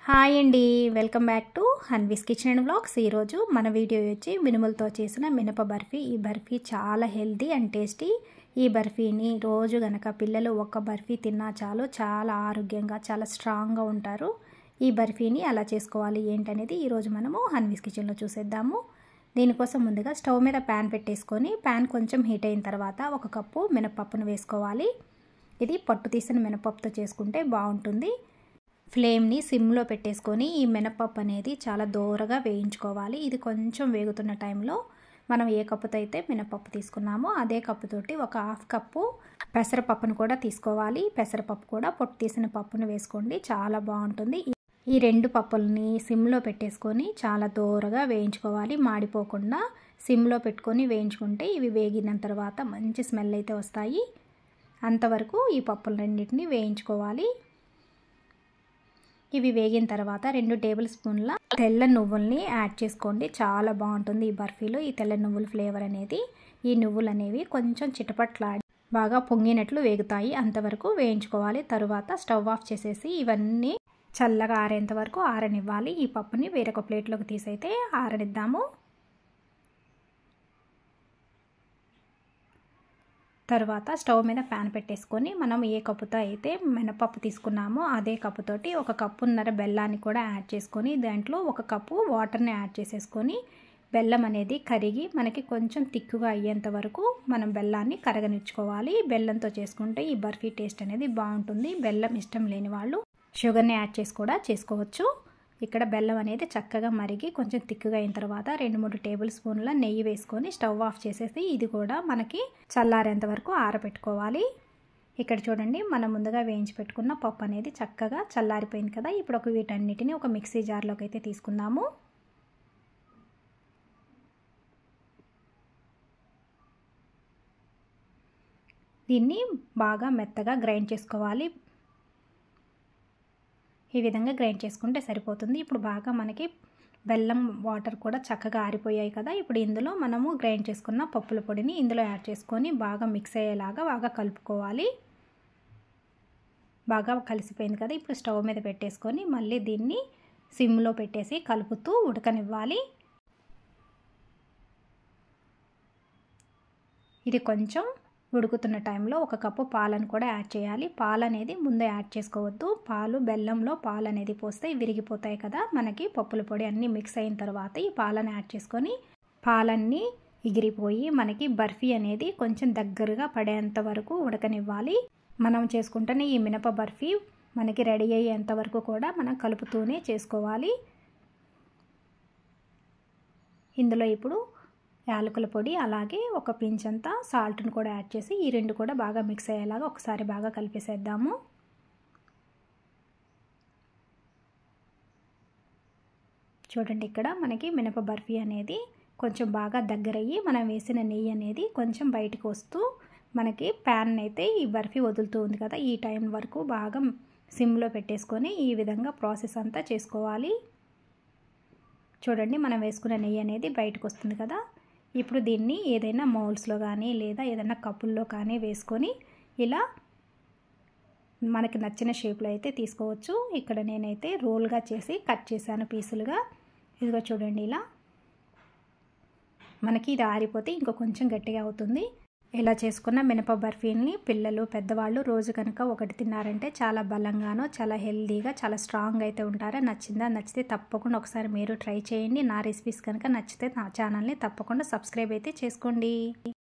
Hi అండి, welcome back to Hanvi's kitchen and vlogs. ఈరోజు మన వీడియో వచ్చి మినుములతో చేసిన మినప బర్ఫీ. ఈ బర్ఫీ చాలా హెల్తీ అండ్ టేస్టీ. ఈ బర్ఫీని రోజు గనక పిల్లలు ఒక్క బర్ఫీ తిన్నా చాలు, చాలా ఆరోగ్యంగా చాలా స్ట్రాంగ్గా ఉంటారు. ఈ బర్ఫీని ఎలా చేసుకోవాలి ఏంటనేది ఈరోజు మనము హన్వీస్ కిచెన్లో చూసేద్దాము. దీనికోసం ముందుగా స్టవ్ మీద ప్యాన్ పెట్టేసుకొని ప్యాన్ కొంచెం హీట్ అయిన తర్వాత 1 కప్పు మినపప్పును వేసుకోవాలి. ఇది పట్టు తీసిన మినపప్పుతో చేసుకుంటే బాగుంటుంది. ఫ్లేమ్ని సిమ్లో పెట్టేసుకొని ఈ మినపప్పు అనేది చాలా దోరగా వేయించుకోవాలి. ఇది కొంచెం వేగుతున్న టైంలో మనం ఏ కప్పుతో అయితే మినపప్పు తీసుకున్నామో అదే కప్పుతోటి 1/2 కప్పు పెసరపప్పును కూడా తీసుకోవాలి. పెసరపప్పు కూడా పొట్టు తీసిన పప్పును వేసుకోండి, చాలా బాగుంటుంది. ఈ 2 పప్పుల్ని సిమ్లో పెట్టేసుకొని చాలా దోరగా వేయించుకోవాలి. మాడిపోకుండా సిమ్లో పెట్టుకొని వేయించుకుంటే ఇవి వేగిన తర్వాత మంచి స్మెల్ అయితే వస్తాయి. అంతవరకు ఈ పప్పులన్నింటినీ వేయించుకోవాలి. ఇవి వేగిన తర్వాత 2 టేబుల్ స్పూన్ల తెల్ల నువ్వుల్ని యాడ్ చేసుకోండి, చాలా బాగుంటుంది ఈ బర్ఫీలో ఈ తెల్ల నువ్వుల ఫ్లేవర్ అనేది. ఈ నువ్వులు అనేవి కొంచెం చిటపట్లాడి బాగా పొంగినట్లు వేగుతాయి, అంతవరకు వేయించుకోవాలి. తరువాత స్టవ్ ఆఫ్ చేసేసి ఇవన్నీ చల్లగా ఆరేంత వరకు ఆరనివ్వాలి. ఈ పప్పుని వేరొక ప్లేట్లోకి తీసైతే ఆరనిద్దాము. తర్వాత స్టవ్ మీద ప్యాన్ పెట్టేసుకొని మనం ఏ కప్పుతో అయితే మినపప్పు తీసుకున్నామో అదే కప్పుతోటి 1.5 కప్పు బెల్లాన్ని కూడా యాడ్ చేసుకొని దాంట్లో 1 కప్పు వాటర్ని యాడ్ చేసేసుకొని బెల్లం అనేది కరిగి మనకి కొంచెం తిక్కుగా అయ్యేంత వరకు మనం బెల్లాన్ని కరగనిచ్చుకోవాలి. బెల్లంతో చేసుకుంటే ఈ బర్ఫీ టేస్ట్ అనేది బాగుంటుంది. బెల్లం ఇష్టం లేని వాళ్ళు షుగర్ని యాడ్ చేసి కూడా చేసుకోవచ్చు. ఇక్కడ బెల్లం అనేది చక్కగా మరిగి కొంచెం తిక్కుగా అయిన తర్వాత 2-3 టేబుల్ స్పూన్ల నెయ్యి వేసుకొని స్టవ్ ఆఫ్ చేసేసి ఇది కూడా మనకి చల్లారేంత వరకు ఆరబెట్టుకోవాలి. ఇక్కడ చూడండి, మనం ముందుగా వేయించి పెట్టుకున్న పప్పు అనేది చక్కగా చల్లారిపోయింది కదా. ఇప్పుడు వీటన్నిటిని ఒక మిక్సీ జార్లోకి అయితే తీసుకుందాము. దీన్ని బాగా మెత్తగా గ్రైండ్ చేసుకోవాలి. ఈ విధంగా గ్రైండ్ చేసుకుంటే సరిపోతుంది. ఇప్పుడు బాగా మనకి బెల్లం వాటర్ కూడా చక్కగా ఆరిపోయాయి కదా. ఇప్పుడు ఇందులో మనము గ్రైండ్ చేసుకున్న పప్పుల పొడిని ఇందులో యాడ్ చేసుకొని బాగా మిక్స్ అయ్యేలాగా బాగా కలుపుకోవాలి. బాగా కలిసిపోయింది కదా. ఇప్పుడు స్టవ్ మీద పెట్టేసుకొని మళ్ళీ దీన్ని సిమ్లో పెట్టేసి కలుపుతూ ఉడకనివ్వాలి. ఇది కొంచెం ఉడుకుతున్న టైంలో 1 కప్పు పాలను కూడా యాడ్ చేయాలి. పాలు అనేది ముందే యాడ్ చేసుకోవద్దు. బెల్లంలో పాలు అనేది పోస్తే విరిగిపోతాయి కదా. మనకి పప్పుల పొడి అన్నీ మిక్స్ అయిన తర్వాత ఈ పాలను యాడ్ చేసుకొని పాలన్నీ ఎగిరిపోయి మనకి బర్ఫీ అనేది కొంచెం దగ్గరగా పడేంత వరకు ఉడకనివ్వాలి. మనం చేసుకుంటేనే ఈ మినప బర్ఫీ మనకి రెడీ అయ్యేంత వరకు కూడా మనం కలుపుతూనే చేసుకోవాలి. ఇందులో ఇప్పుడు యాలకుల పొడి అలాగే 1 పించ్ అంతా సాల్ట్ను కూడా యాడ్ చేసి ఈ 2 కూడా బాగా మిక్స్ అయ్యేలాగా ఒకసారి బాగా కలిపేసేద్దాము. చూడండి, ఇక్కడ మనకి మినప బర్ఫీ అనేది కొంచెం బాగా దగ్గరయ్యి మనం వేసిన నెయ్యి అనేది కొంచెం బయటకు వస్తూ మనకి ప్యాన్ అయితే ఈ బర్ఫీ వదులుతూ ఉంది కదా. ఈ టైం వరకు బాగా సిమ్లో పెట్టేసుకొని ఈ విధంగా ప్రాసెస్ అంతా చేసుకోవాలి. చూడండి, మనం వేసుకున్న నెయ్యి అనేది బయటకు వస్తుంది కదా. ఇప్పుడు దీన్ని ఏదైనా మౌల్స్లో కానీ లేదా ఏదైనా కప్పుల్లో కానీ వేసుకొని ఇలా మనకి నచ్చిన షేప్లో అయితే తీసుకోవచ్చు. ఇక్కడ నేనైతే రోల్గా చేసి కట్ చేశాను పీసులుగా. ఇదిగో చూడండి, ఇలా మనకి ఇది ఆరిపోతే ఇంకో కొంచెం గట్టిగా అవుతుంది. ఇలా చేసుకున్న మినప బర్ఫీని పిల్లలు పెద్దవాళ్ళు రోజు కనుక 1 తిన్నారంటే చాలా బలంగానో చాలా హెల్దీగా చాలా స్ట్రాంగ్ అయితే ఉంటారు. నచ్చితే తప్పకుండా ఒకసారి మీరు ట్రై చేయండి. నా రెసిపీస్ కనుక నచ్చితే నా ఛానల్ని తప్పకుండా సబ్స్క్రైబ్ అయితే చేసుకోండి.